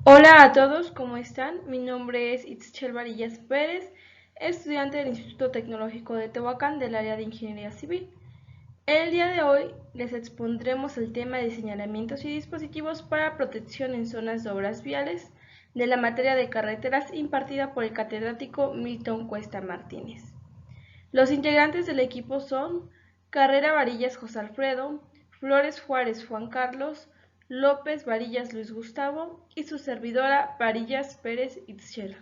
Hola a todos, ¿cómo están? Mi nombre es Itzchel Varillas Pérez, estudiante del Instituto Tecnológico de Tehuacán del área de Ingeniería Civil. El día de hoy les expondremos el tema de señalamientos y dispositivos para protección en zonas de obras viales de la materia de carreteras impartida por el catedrático Milton Cuesta Martínez. Los integrantes del equipo son Carrera Varillas José Alfredo, Flores Juárez Juan Carlos, López Varillas Luis Gustavo y su servidora Varillas Pérez Itzel.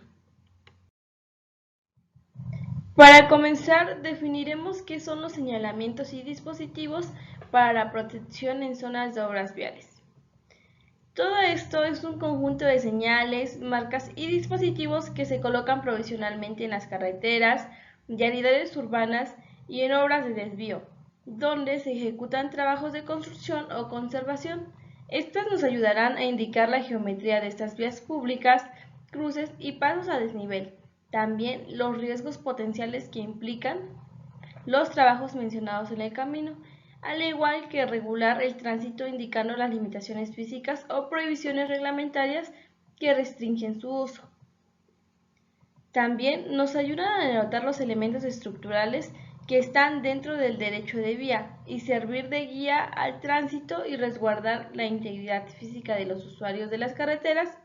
Para comenzar, definiremos qué son los señalamientos y dispositivos para la protección en zonas de obras viales. Todo esto es un conjunto de señales, marcas y dispositivos que se colocan provisionalmente en las carreteras, vialidades urbanas y en obras de desvío, donde se ejecutan trabajos de construcción o conservación. Estas nos ayudarán a indicar la geometría de estas vías públicas, cruces y pasos a desnivel. También los riesgos potenciales que implican los trabajos mencionados en el camino, al igual que regular el tránsito indicando las limitaciones físicas o prohibiciones reglamentarias que restringen su uso. También nos ayudan a denotar los elementos estructurales que están dentro del derecho de vía y servir de guía al tránsito y resguardar la integridad física de los usuarios de las carreteras,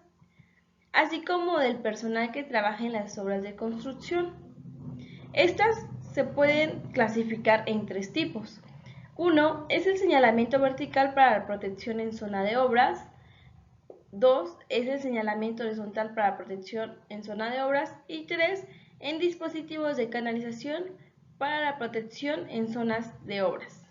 así como del personal que trabaja en las obras de construcción. Estas se pueden clasificar en tres tipos. Uno es el señalamiento vertical para la protección en zona de obras. 2 es el señalamiento horizontal para protección en zona de obras. Y 3 en dispositivos de canalización para la protección en zonas de obras.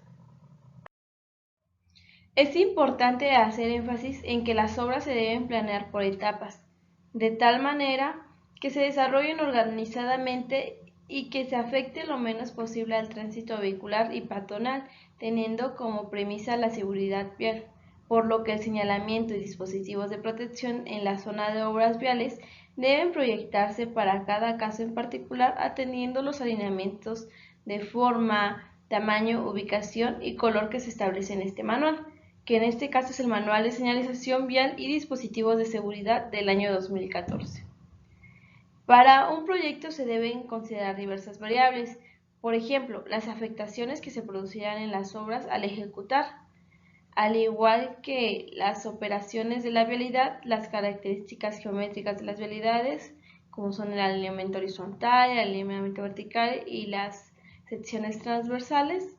Es importante hacer énfasis en que las obras se deben planear por etapas, de tal manera que se desarrollen organizadamente y que se afecte lo menos posible al tránsito vehicular y peatonal, teniendo como premisa la seguridad vial, por lo que el señalamiento y dispositivos de protección en la zona de obras viales deben proyectarse para cada caso en particular, atendiendo los alineamientos de forma, tamaño, ubicación y color que se establece en este manual, que en este caso es el Manual de Señalización Vial y Dispositivos de Seguridad del año 2014. Para un proyecto se deben considerar diversas variables, por ejemplo, las afectaciones que se producirán en las obras al ejecutar, al igual que las operaciones de la vialidad, las características geométricas de las vialidades, como son el alineamiento horizontal, el alineamiento vertical y las secciones transversales.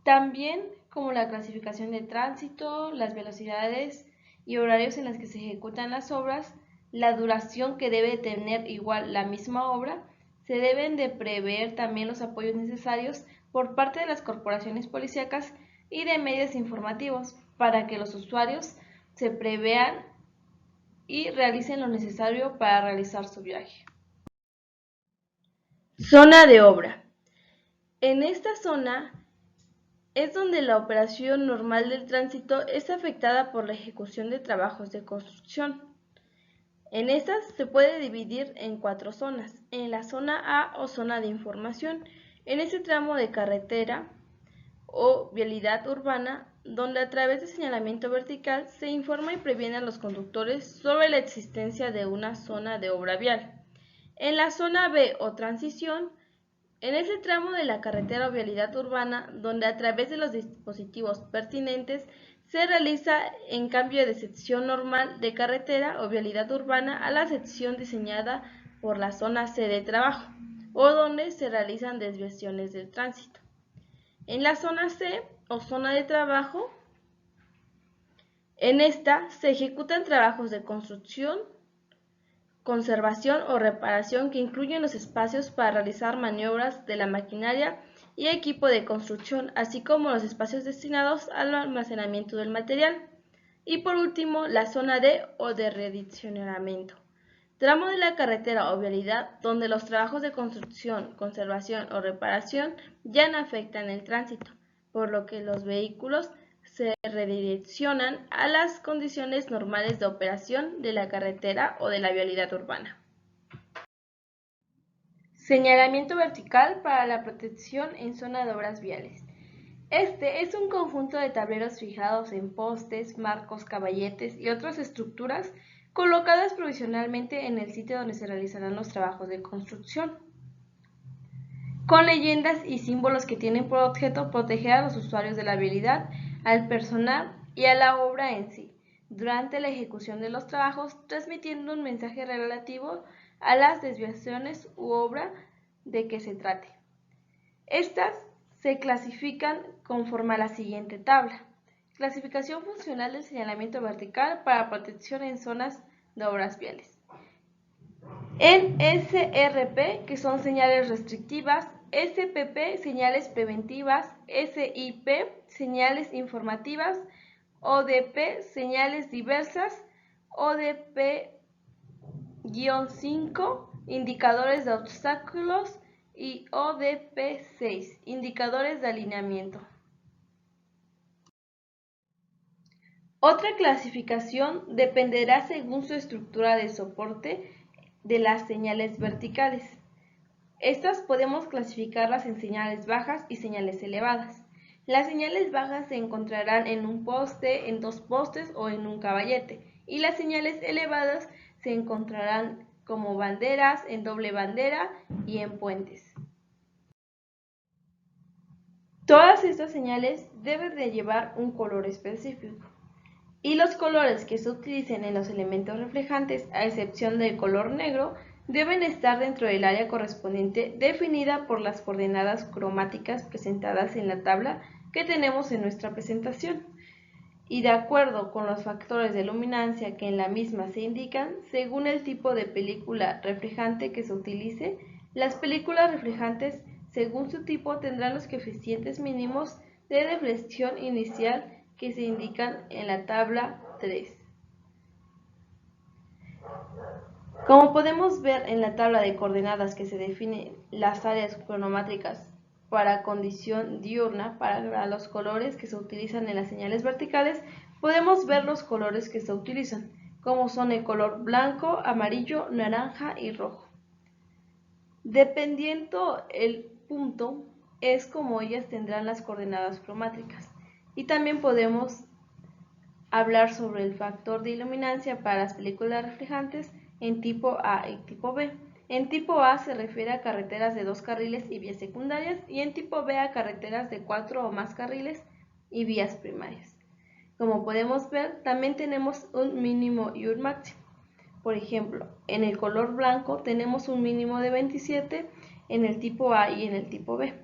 También como la clasificación de tránsito, las velocidades y horarios en los que se ejecutan las obras, la duración que debe tener igual la misma obra, se deben de prever también los apoyos necesarios por parte de las corporaciones policíacas y de medios informativos para que los usuarios se prevean y realicen lo necesario para realizar su viaje. Zona de obra. En esta zona es donde la operación normal del tránsito es afectada por la ejecución de trabajos de construcción. En estas se puede dividir en 4 zonas. En la zona A o zona de información, en ese tramo de carretera o vialidad urbana, donde a través de señalamiento vertical se informa y previene a los conductores sobre la existencia de una zona de obra vial. En la zona B o transición, en ese tramo de la carretera o vialidad urbana, donde a través de los dispositivos pertinentes se realiza en cambio de sección normal de carretera o vialidad urbana a la sección diseñada por la zona C de trabajo, o donde se realizan desviaciones del tránsito. En la zona C o zona de trabajo, en esta se ejecutan trabajos de construcción, conservación o reparación que incluyen los espacios para realizar maniobras de la maquinaria y equipo de construcción, así como los espacios destinados al almacenamiento del material. Y por último, la zona D o de redireccionamiento, tramo de la carretera o vialidad donde los trabajos de construcción, conservación o reparación ya no afectan el tránsito, por lo que los vehículos se redireccionan a las condiciones normales de operación de la carretera o de la vialidad urbana. Señalamiento vertical para la protección en zona de obras viales. Este es un conjunto de tableros fijados en postes, marcos, caballetes y otras estructuras colocadas provisionalmente en el sitio donde se realizarán los trabajos de construcción, con leyendas y símbolos que tienen por objeto proteger a los usuarios de la vialidad, al personal y a la obra en sí, durante la ejecución de los trabajos, transmitiendo un mensaje relativo a las desviaciones u obra de que se trate. Estas se clasifican conforme a la siguiente tabla. Clasificación funcional del señalamiento vertical para protección en zonas de obras viales. En SRP, que son señales restrictivas, SPP, señales preventivas, SIP, señales informativas, ODP, señales diversas, ODP-5, indicadores de obstáculos, y ODP6, indicadores de alineamiento. Otra clasificación dependerá según su estructura de soporte de las señales verticales. Estas podemos clasificarlas en señales bajas y señales elevadas. Las señales bajas se encontrarán en un poste, en dos postes o en un caballete, y las señales elevadas se encontrarán como banderas, en doble bandera y en puentes. Todas estas señales deben de llevar un color específico, y los colores que se utilicen en los elementos reflejantes, a excepción del color negro, deben estar dentro del área correspondiente definida por las coordenadas cromáticas presentadas en la tabla que tenemos en nuestra presentación, y de acuerdo con los factores de luminancia que en la misma se indican, según el tipo de película reflejante que se utilice. Las películas reflejantes, según su tipo, tendrán los coeficientes mínimos de deflexión inicial que se indican en la tabla 3. Como podemos ver en la tabla de coordenadas que se definen las áreas cronométricas para condición diurna, para los colores que se utilizan en las señales verticales, podemos ver los colores que se utilizan, como son el color blanco, amarillo, naranja y rojo. Dependiendo el punto, es como ellas tendrán las coordenadas cromáticas. Y también podemos hablar sobre el factor de iluminancia para las películas reflejantes en tipo A y tipo B. En tipo A se refiere a carreteras de 2 carriles y vías secundarias, y en tipo B a carreteras de 4 o más carriles y vías primarias. Como podemos ver, también tenemos un mínimo y un máximo. Por ejemplo, en el color blanco tenemos un mínimo de 27 en el tipo A y en el tipo B.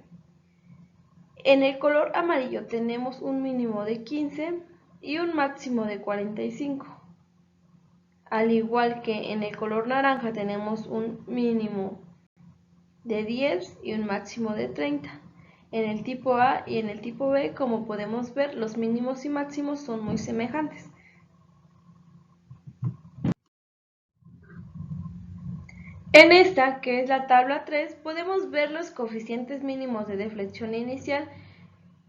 En el color amarillo tenemos un mínimo de 15 y un máximo de 45. Al igual que en el color naranja tenemos un mínimo de 10 y un máximo de 30. En el tipo A y en el tipo B, como podemos ver, los mínimos y máximos son muy semejantes. En esta, que es la tabla 3, podemos ver los coeficientes mínimos de deflexión inicial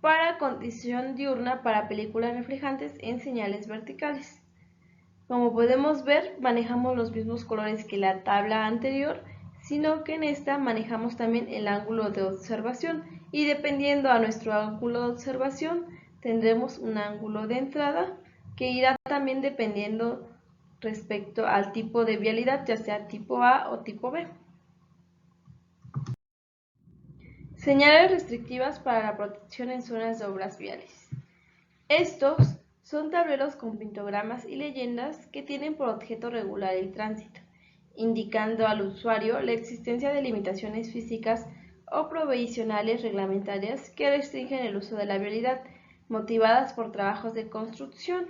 para condición diurna para películas reflejantes en señales verticales. Como podemos ver, manejamos los mismos colores que la tabla anterior, sino que en esta manejamos también el ángulo de observación, y dependiendo a nuestro ángulo de observación tendremos un ángulo de entrada que irá también dependiendo respecto al tipo de vialidad, ya sea tipo A o tipo B. Señales restrictivas para la protección en zonas de obras viales. Estos son tableros con pictogramas y leyendas que tienen por objeto regular el tránsito, indicando al usuario la existencia de limitaciones físicas o provisionales reglamentarias que restringen el uso de la vialidad, motivadas por trabajos de construcción.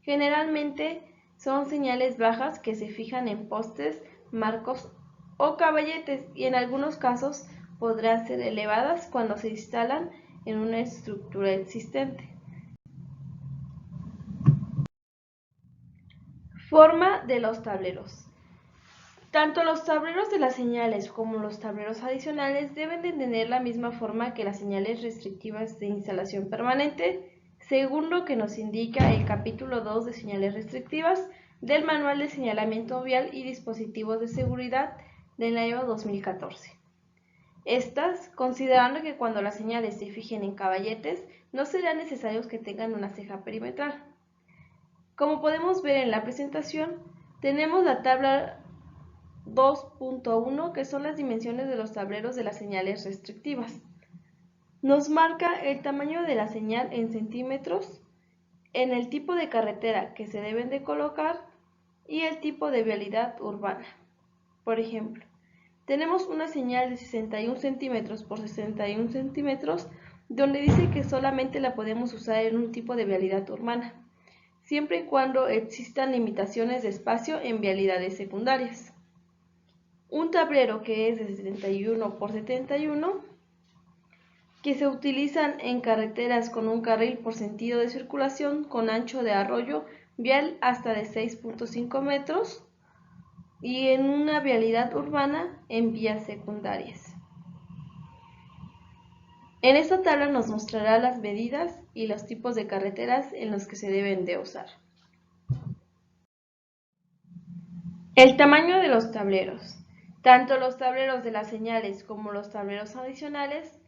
Generalmente son señales bajas que se fijan en postes, marcos o caballetes, y en algunos casos podrán ser elevadas cuando se instalan en una estructura existente. Forma de los tableros. Tanto los tableros de las señales como los tableros adicionales deben de tener la misma forma que las señales restrictivas de instalación permanente, según lo que nos indica el capítulo 2 de señales restrictivas del Manual de Señalamiento Vial y Dispositivos de Seguridad del año 2014. Estas, considerando que cuando las señales se fijen en caballetes, no será necesario que tengan una ceja perimetral. Como podemos ver en la presentación, tenemos la tabla 2.1, que son las dimensiones de los tableros de las señales restrictivas. Nos marca el tamaño de la señal en centímetros, en el tipo de carretera que se deben de colocar y el tipo de vialidad urbana. Por ejemplo, tenemos una señal de 61 centímetros por 61 centímetros, donde dice que solamente la podemos usar en un tipo de vialidad urbana, siempre y cuando existan limitaciones de espacio en vialidades secundarias. Un tablero que es de 71 por 71, que se utilizan en carreteras con un carril por sentido de circulación con ancho de arroyo vial hasta de 6.5 metros y en una vialidad urbana en vías secundarias. En esta tabla nos mostrará las medidas y los tipos de carreteras en los que se deben de usar. El tamaño de los tableros. Tanto los tableros de las señales como los tableros adicionales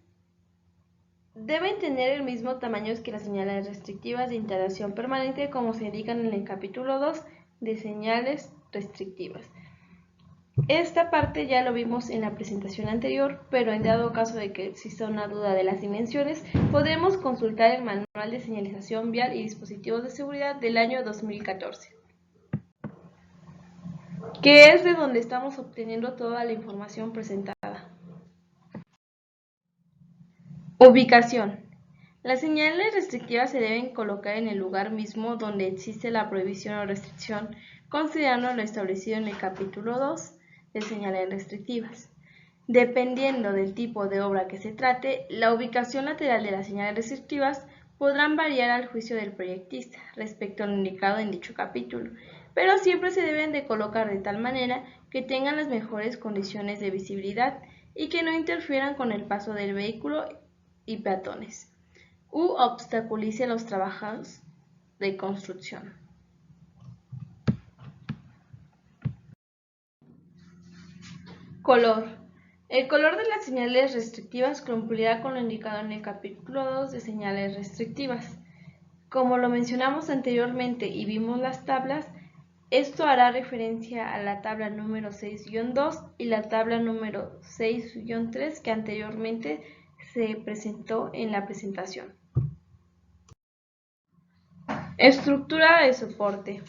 deben tener el mismo tamaño que las señales restrictivas de integración permanente, como se indican en el capítulo 2 de señales restrictivas. Esta parte ya lo vimos en la presentación anterior, pero en dado caso de que exista una duda de las dimensiones, podremos consultar el Manual de Señalización Vial y Dispositivos de Seguridad del año 2014, que es de donde estamos obteniendo toda la información presentada. Ubicación. Las señales restrictivas se deben colocar en el lugar mismo donde existe la prohibición o restricción, considerando lo establecido en el capítulo 2 de señales restrictivas. Dependiendo del tipo de obra que se trate, la ubicación lateral de las señales restrictivas podrán variar al juicio del proyectista respecto a lo indicado en dicho capítulo, pero siempre se deben de colocar de tal manera que tengan las mejores condiciones de visibilidad y que no interfieran con el paso del vehículo y peatones, u obstaculice los trabajos de construcción. Color. El color de las señales restrictivas cumplirá con lo indicado en el capítulo 2 de señales restrictivas. Como lo mencionamos anteriormente y vimos las tablas, esto hará referencia a la tabla número 6-2 y la tabla número 6-3 que anteriormente se presentó en la presentación. Estructura de soporte.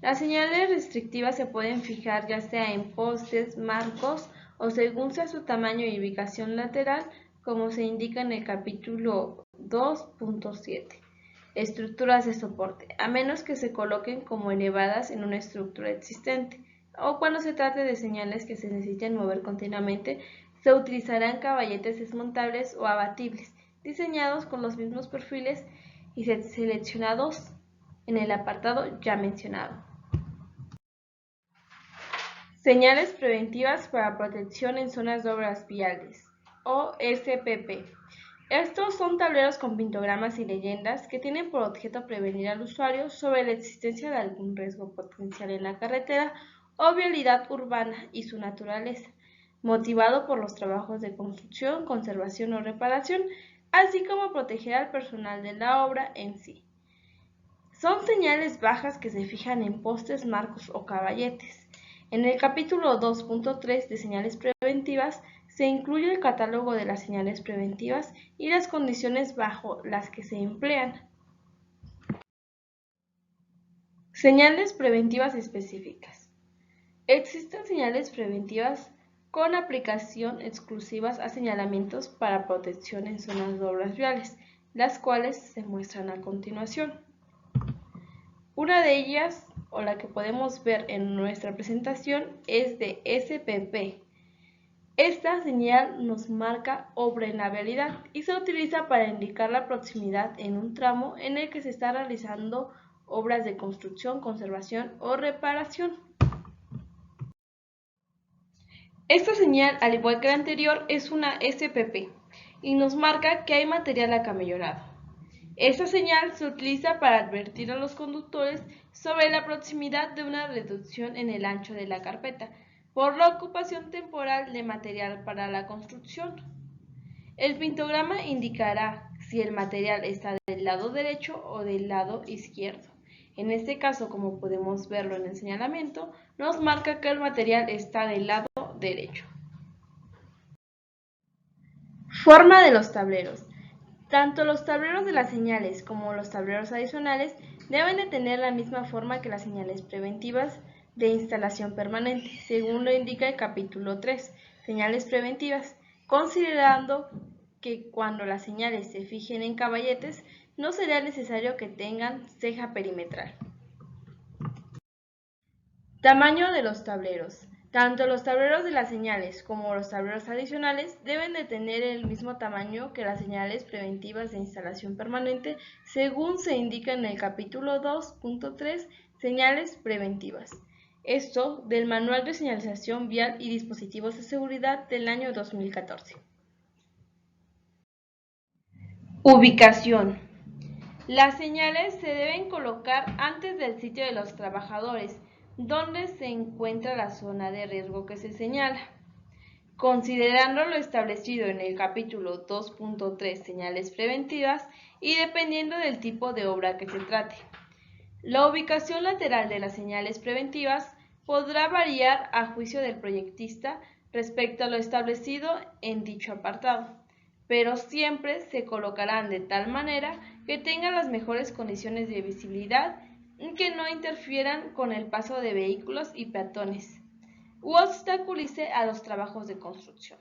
Las señales restrictivas se pueden fijar ya sea en postes, marcos o según sea su tamaño y ubicación lateral, como se indica en el capítulo 2.7. Estructuras de soporte, a menos que se coloquen como elevadas en una estructura existente, o cuando se trate de señales que se necesiten mover continuamente, se utilizarán caballetes desmontables o abatibles, diseñados con los mismos perfiles y seleccionados en el apartado ya mencionado. Señales preventivas para protección en zonas de obras viales, o SPP. Estos son tableros con pictogramas y leyendas que tienen por objeto prevenir al usuario sobre la existencia de algún riesgo potencial en la carretera o vialidad urbana y su naturaleza, motivado por los trabajos de construcción, conservación o reparación, así como proteger al personal de la obra en sí. Son señales bajas que se fijan en postes, marcos o caballetes. En el capítulo 2.3 de señales preventivas se incluye el catálogo de las señales preventivas y las condiciones bajo las que se emplean. Señales preventivas específicas. Existen señales preventivas con aplicación exclusivas a señalamientos para protección en zonas de obras viales, las cuales se muestran a continuación. Una de ellas, o la que podemos ver en nuestra presentación, es de SPP. Esta señal nos marca obra en la vialidad y se utiliza para indicar la proximidad en un tramo en el que se está realizando obras de construcción, conservación o reparación. Esta señal, al igual que la anterior, es una SPP y nos marca que hay material acamellonado. Esta señal se utiliza para advertir a los conductores sobre la proximidad de una reducción en el ancho de la carpeta por la ocupación temporal de material para la construcción. El pintograma indicará si el material está del lado derecho o del lado izquierdo. En este caso, como podemos verlo en el señalamiento, nos marca que el material está del lado derecho. Forma de los tableros. Tanto los tableros de las señales como los tableros adicionales deben de tener la misma forma que las señales preventivas de instalación permanente, según lo indica el capítulo 3, señales preventivas, considerando que cuando las señales se fijen en caballetes, no será necesario que tengan ceja perimetral. Tamaño de los tableros. Tanto los tableros de las señales como los tableros adicionales deben de tener el mismo tamaño que las señales preventivas de instalación permanente, según se indica en el capítulo 2.3, señales preventivas. Esto del Manual de Señalización Vial y Dispositivos de Seguridad del año 2014. Ubicación. Las señales se deben colocar antes del sitio de los trabajadores, donde se encuentra la zona de riesgo que se señala. Considerando lo establecido en el capítulo 2.3, señales preventivas, y dependiendo del tipo de obra que se trate. La ubicación lateral de las señales preventivas podrá variar a juicio del proyectista respecto a lo establecido en dicho apartado, pero siempre se colocarán de tal manera que tengan las mejores condiciones de visibilidad y que no interfieran con el paso de vehículos y peatones u obstaculice a los trabajos de construcción.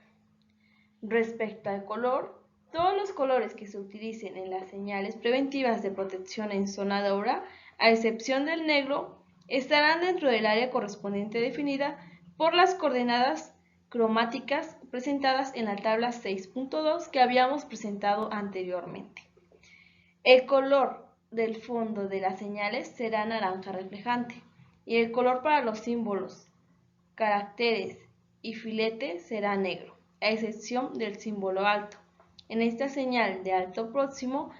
Respecto al color, todos los colores que se utilicen en las señales preventivas de protección en zona de obra, a excepción del negro, estarán dentro del área correspondiente definida por las coordenadas cromáticas presentadas en la tabla 6.2 que habíamos presentado anteriormente. El color del fondo de las señales será naranja reflejante y el color para los símbolos, caracteres y filete será negro, a excepción del símbolo alto. En esta señal de alto próximo,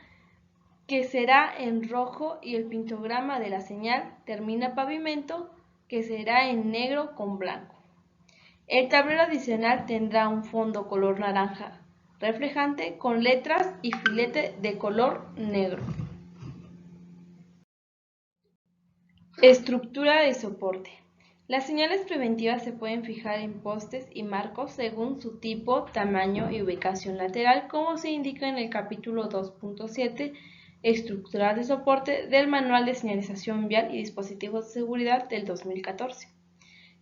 que será en rojo, y el pictograma de la señal termina pavimento, que será en negro con blanco. El tablero adicional tendrá un fondo color naranja reflejante con letras y filete de color negro. Estructura de soporte. Las señales preventivas se pueden fijar en postes y marcos según su tipo, tamaño y ubicación lateral, como se indica en el capítulo 2.7, Estructuras de soporte del Manual de Señalización Vial y Dispositivos de Seguridad del 2014.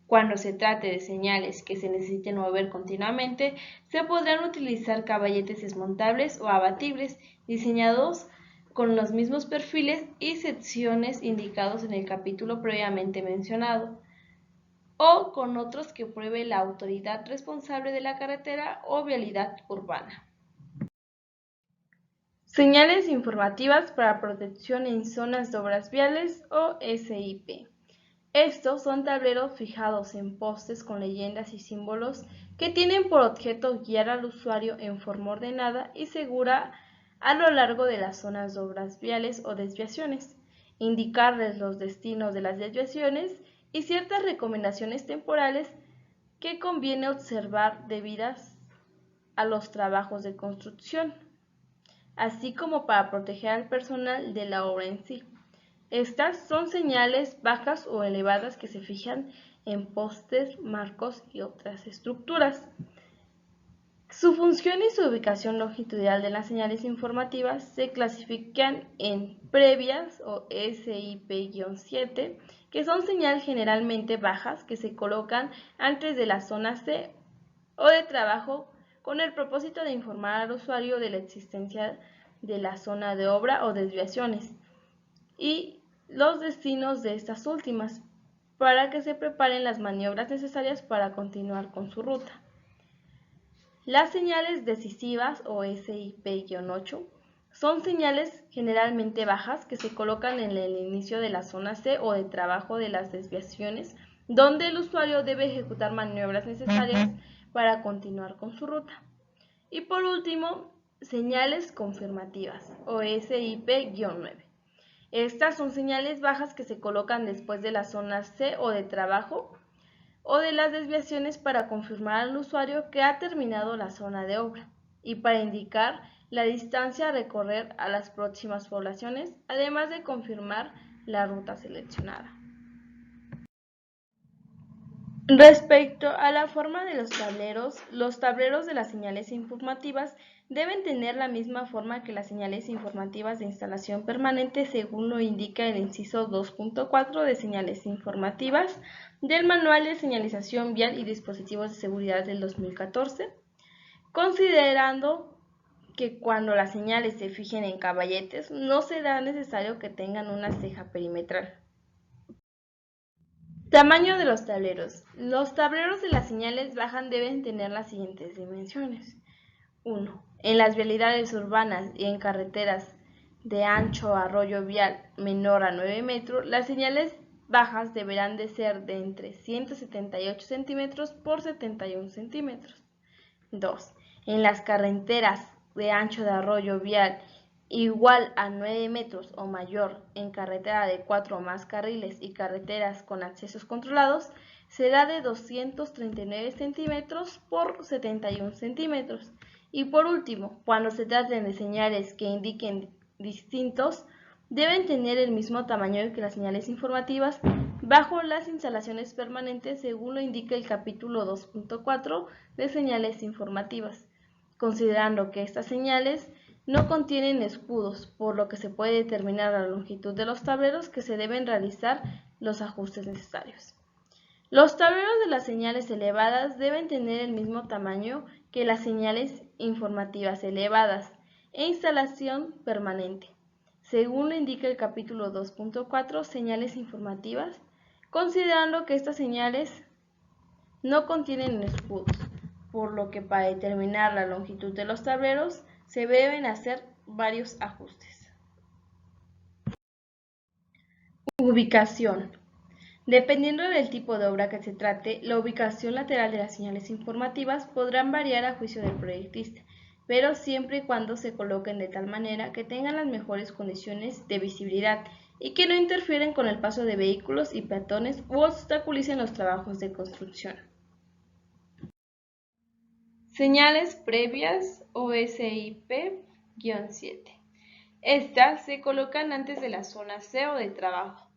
Cuando se trate de señales que se necesiten mover continuamente, se podrán utilizar caballetes desmontables o abatibles diseñados con los mismos perfiles y secciones indicados en el capítulo previamente mencionado, o con otros que pruebe la autoridad responsable de la carretera o vialidad urbana. Señales informativas para protección en zonas de obras viales o SIP. Estos son tableros fijados en postes con leyendas y símbolos que tienen por objeto guiar al usuario en forma ordenada y segura a lo largo de las zonas de obras viales o desviaciones, indicarles los destinos de las desviaciones y ciertas recomendaciones temporales que conviene observar debidas a los trabajos de construcción, así como para proteger al personal de la obra en sí. Estas son señales bajas o elevadas que se fijan en postes, marcos y otras estructuras. Su función y su ubicación longitudinal de las señales informativas se clasifican en previas o SIP-7, que son señales generalmente bajas que se colocan antes de la zona C o de trabajo con el propósito de informar al usuario de la existencia de la zona de obra o desviaciones y los destinos de estas últimas, para que se preparen las maniobras necesarias para continuar con su ruta. Las señales decisivas o SIP-8 son señales generalmente bajas que se colocan en el inicio de la zona C o de trabajo de las desviaciones, donde el usuario debe ejecutar maniobras necesarias para continuar con su ruta. Y por último, señales confirmativas o SIP-9. Estas son señales bajas que se colocan después de la zona C o de trabajo o de las desviaciones para confirmar al usuario que ha terminado la zona de obra. y para indicar la distancia a recorrer a las próximas poblaciones, además de confirmar la ruta seleccionada. Respecto a la forma de los tableros de las señales informativas deben tener la misma forma que las señales informativas de instalación permanente según lo indica el inciso 2.4 de señales informativas del Manual de Señalización Vial y Dispositivos de Seguridad del 2014, considerando que cuando las señales se fijen en caballetes no será necesario que tengan una ceja perimetral. Tamaño de los tableros. Los tableros de las señales bajas deben tener las siguientes dimensiones. 1. En las vialidades urbanas y en carreteras de ancho arroyo vial menor a 9 metros, las señales bajas deberán de ser de entre 178 centímetros por 71 centímetros. 2. En las carreteras de ancho de arroyo vial igual a 9 metros o mayor en carretera de 4 o más carriles y carreteras con accesos controlados, será de 239 centímetros por 71 centímetros. Y por último, cuando se traten de señales que indiquen distintos, deben tener el mismo tamaño que las señales informativas bajo las instalaciones permanentes según lo indica el capítulo 2.4 de señales informativas, considerando que estas señales no contienen escudos, por lo que se puede determinar la longitud de los tableros que se deben realizar los ajustes necesarios. Los tableros de las señales elevadas deben tener el mismo tamaño que las señales informativas elevadas e instalación permanente, según lo indica el capítulo 2.4, señales informativas, considerando que estas señales no contienen escudos, por lo que para determinar la longitud de los tableros se deben hacer varios ajustes. Ubicación. Dependiendo del tipo de obra que se trate, la ubicación lateral de las señales informativas podrán variar a juicio del proyectista, pero siempre y cuando se coloquen de tal manera que tengan las mejores condiciones de visibilidad y que no interfieren con el paso de vehículos y peatones u obstaculicen los trabajos de construcción. Señales previas o SIP-7. Estas se colocan antes de la zona C o de trabajo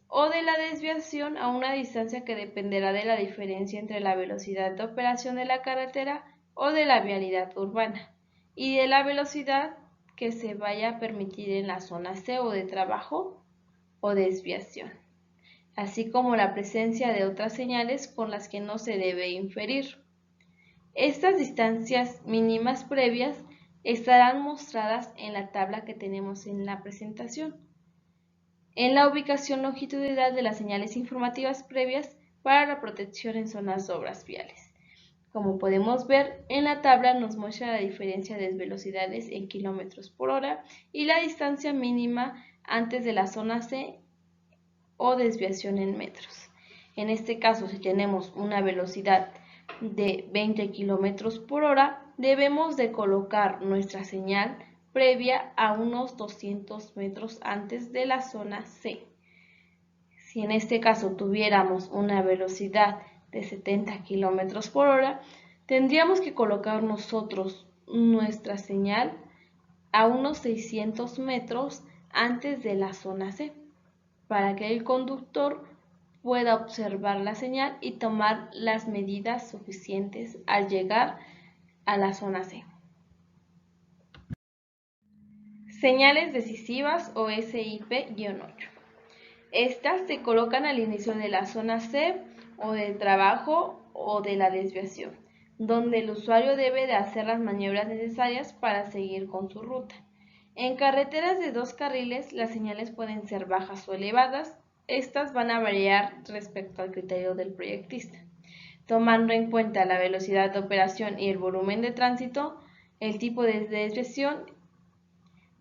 o de la desviación a una distancia que dependerá de la diferencia entre la velocidad de operación de la carretera o de la vialidad urbana y de la velocidad que se vaya a permitir en la zona C o de trabajo o desviación, así como la presencia de otras señales con las que no se debe inferir. Estas distancias mínimas previas estarán mostradas en la tabla que tenemos en la presentación, en la ubicación longitudinal de las señales informativas previas para la protección en zonas de obras viales. Como podemos ver, en la tabla nos muestra la diferencia de velocidades en kilómetros por hora y la distancia mínima antes de la zona C o desviación en metros. En este caso, si tenemos una velocidad de 20 kilómetros por hora, debemos de colocar nuestra señal previa a unos 200 metros antes de la zona C. Si en este caso tuviéramos una velocidad de 70 kilómetros por hora, tendríamos que colocar nosotros nuestra señal a unos 600 metros antes de la zona C, para que el conductor pueda observar la señal y tomar las medidas suficientes al llegar a la zona C. Señales decisivas o SIP-8. Estas se colocan al inicio de la zona C o de trabajo o de la desviación, donde el usuario debe de hacer las maniobras necesarias para seguir con su ruta. En carreteras de 2 carriles, las señales pueden ser bajas o elevadas. Estas van a variar respecto al criterio del proyectista, tomando en cuenta la velocidad de operación y el volumen de tránsito, el tipo de desviación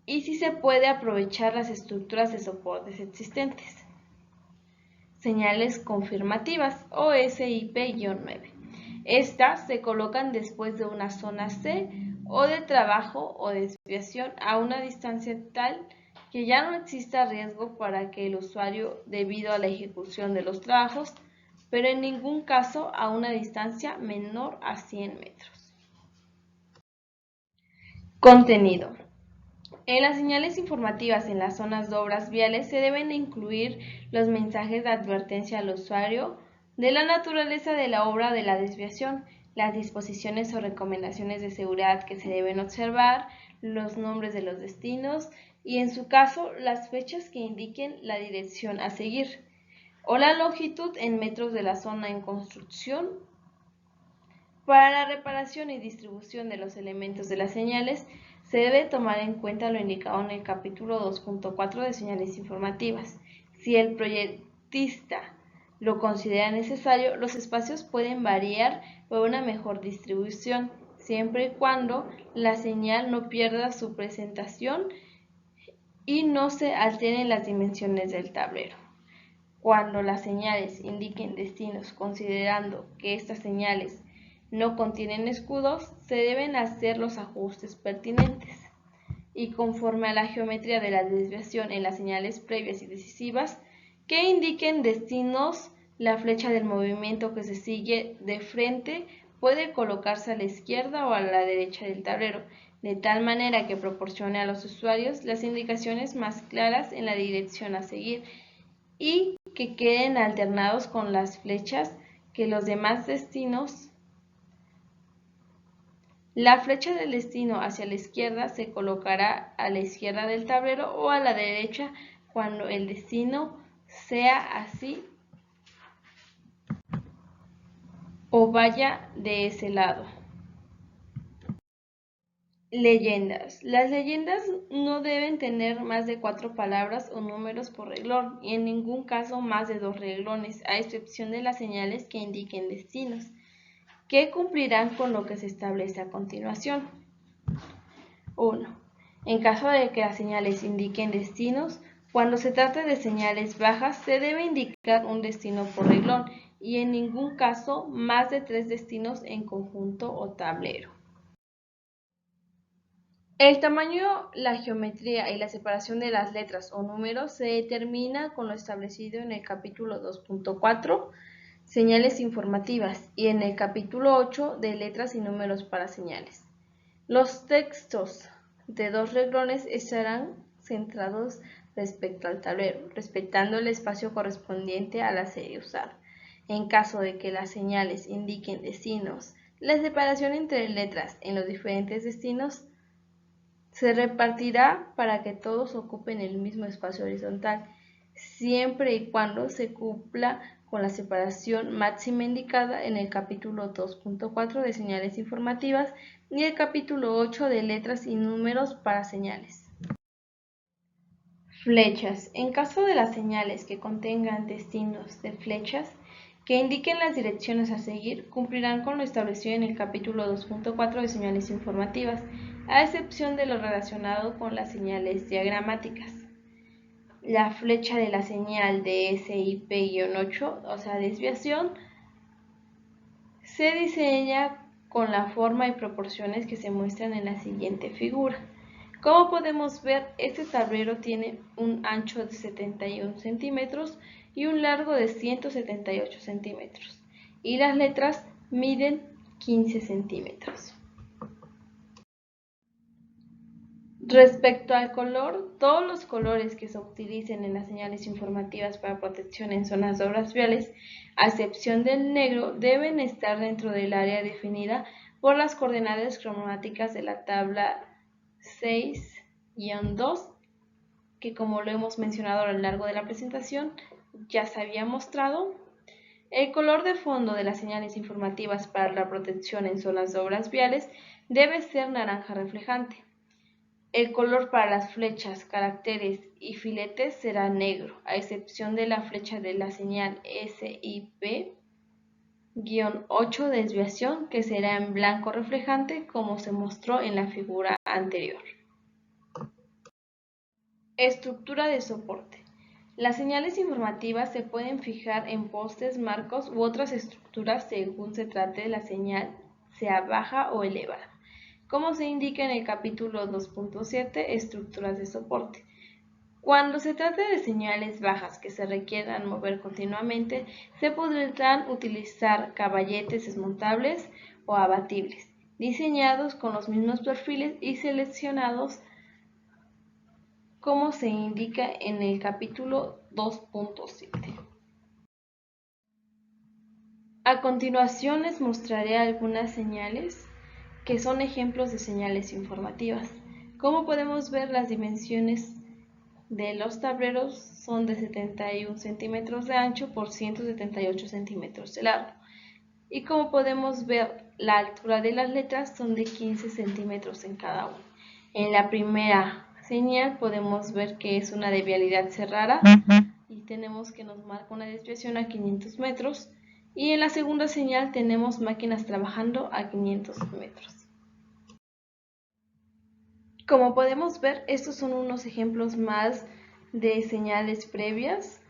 y si se puede aprovechar las estructuras de soportes existentes. Señales confirmativas o SIP-9. Estas se colocan después de una zona C o de trabajo o desviación a una distancia tal que ya no exista riesgo para que el usuario debido a la ejecución de los trabajos, pero en ningún caso a una distancia menor a 100 metros. Contenido. En las señales informativas en las zonas de obras viales se deben incluir los mensajes de advertencia al usuario de la naturaleza de la obra de la desviación, las disposiciones o recomendaciones de seguridad que se deben observar, los nombres de los destinos y, en su caso, las fechas que indiquen la dirección a seguir, o la longitud en metros de la zona en construcción. Para la reparación y distribución de los elementos de las señales, se debe tomar en cuenta lo indicado en el capítulo 2.4 de señales informativas. Si el proyectista lo considera necesario, los espacios pueden variar para una mejor distribución, siempre y cuando la señal no pierda su presentación y no se alteren las dimensiones del tablero. Cuando las señales indiquen destinos, considerando que estas señales no contienen escudos, se deben hacer los ajustes pertinentes. Y conforme a la geometría de la desviación en las señales previas y decisivas, que indiquen destinos, la flecha del movimiento que se sigue de frente puede colocarse a la izquierda o a la derecha del tablero, de tal manera que proporcione a los usuarios las indicaciones más claras en la dirección a seguir y que queden alternados con las flechas que los demás destinos. La flecha del destino hacia la izquierda se colocará a la izquierda del tablero o a la derecha cuando el destino sea así o vaya de ese lado. Leyendas. Las leyendas no deben tener más de 4 palabras o números por reglón y en ningún caso más de 2 reglones, a excepción de las señales que indiquen destinos, que cumplirán con lo que se establece a continuación. 1. En caso de que las señales indiquen destinos, cuando se trate de señales bajas se debe indicar un destino por reglón y en ningún caso más de 3 destinos en conjunto o tablero. El tamaño, la geometría y la separación de las letras o números se determina con lo establecido en el capítulo 2.4, señales informativas, y en el capítulo 8 de letras y números para señales. Los textos de 2 renglones estarán centrados respecto al tablero, respetando el espacio correspondiente a la serie usada. En caso de que las señales indiquen destinos, la separación entre letras en los diferentes destinos se repartirá para que todos ocupen el mismo espacio horizontal, siempre y cuando se cumpla con la separación máxima indicada en el capítulo 2.4 de señales informativas y el capítulo 8 de letras y números para señales. Flechas. En caso de las señales que contengan destinos de flechas que indiquen las direcciones a seguir, cumplirán con lo establecido en el capítulo 2.4 de señales informativas, a excepción de lo relacionado con las señales diagramáticas. La flecha de la señal de SIP-8, o sea, desviación, se diseña con la forma y proporciones que se muestran en la siguiente figura. Como podemos ver, este tablero tiene un ancho de 71 centímetros y un largo de 178 centímetros, y las letras miden 15 centímetros. Respecto al color, todos los colores que se utilicen en las señales informativas para protección en zonas de obras viales, a excepción del negro, deben estar dentro del área definida por las coordenadas cromáticas de la tabla 6-2, que, como lo hemos mencionado a lo largo de la presentación, ya se había mostrado. El color de fondo de las señales informativas para la protección en zonas de obras viales debe ser naranja reflejante. El color para las flechas, caracteres y filetes será negro, a excepción de la flecha de la señal SIP-8 de desviación, que será en blanco reflejante, como se mostró en la figura anterior. Estructura de soporte. Las señales informativas se pueden fijar en postes, marcos u otras estructuras según se trate de la señal, sea baja o elevada, como se indica en el capítulo 2.7, estructuras de soporte. Cuando se trate de señales bajas que se requieran mover continuamente, se podrán utilizar caballetes desmontables o abatibles, diseñados con los mismos perfiles y seleccionados como se indica en el capítulo 2.7. A continuación les mostraré algunas señales que son ejemplos de señales informativas. Como podemos ver, las dimensiones de los tableros son de 71 centímetros de ancho por 178 centímetros de largo. Y como podemos ver, la altura de las letras son de 15 centímetros en cada uno. En la primera señal podemos ver que es una de vialidad cerrada y tenemos que nos marca una desviación a 500 metros. Y en la segunda señal tenemos máquinas trabajando a 500 metros. Como podemos ver, estos son unos ejemplos más de señales previas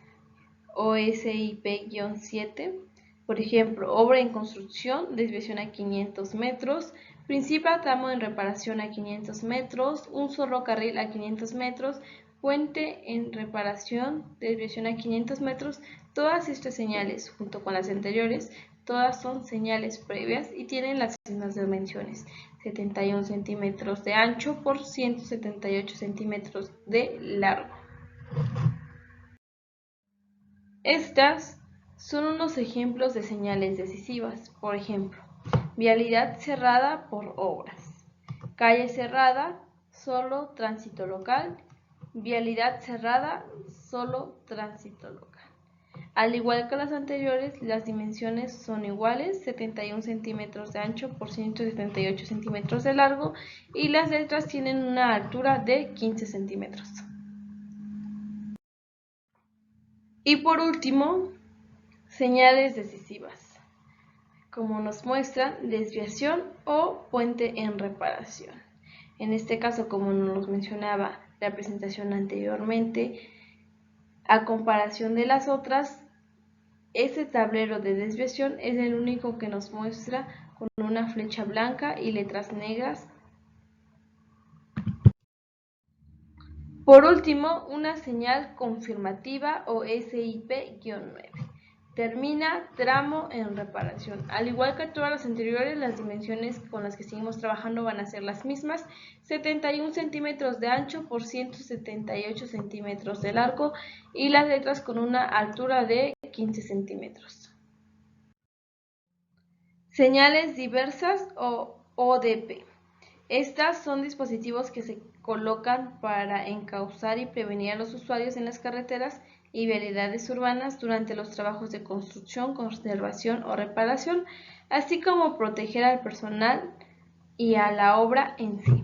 OSIP-7. Por ejemplo, obra en construcción, desviación a 500 metros, principal tramo en reparación a 500 metros, un solo carril a 500 metros, puente en reparación, desviación a 500 metros. Todas estas señales, junto con las anteriores, todas son señales previas y tienen las mismas dimensiones: 71 centímetros de ancho por 178 centímetros de largo. Estas son unos ejemplos de señales decisivas. Por ejemplo, vialidad cerrada por obras, calle cerrada, solo tránsito local, vialidad cerrada, solo tránsito local. Al igual que las anteriores, las dimensiones son iguales: 71 centímetros de ancho por 178 centímetros de largo, y las letras tienen una altura de 15 centímetros. Y por último, señales decisivas, como nos muestran desviación o puente en reparación. En este caso, como nos mencionaba la presentación anteriormente, a comparación de las otras, este tablero de desviación es el único que nos muestra con una flecha blanca y letras negras. Por último, una señal confirmativa o SIP-9. Termina tramo en reparación. Al igual que todas las anteriores, las dimensiones con las que seguimos trabajando van a ser las mismas: 71 centímetros de ancho por 178 centímetros de largo, y las letras con una altura de 15 centímetros. Señales diversas o ODP. Estas son dispositivos que se colocan para encauzar y prevenir a los usuarios en las carreteras y vialidades urbanas durante los trabajos de construcción, conservación o reparación, así como proteger al personal y a la obra en sí.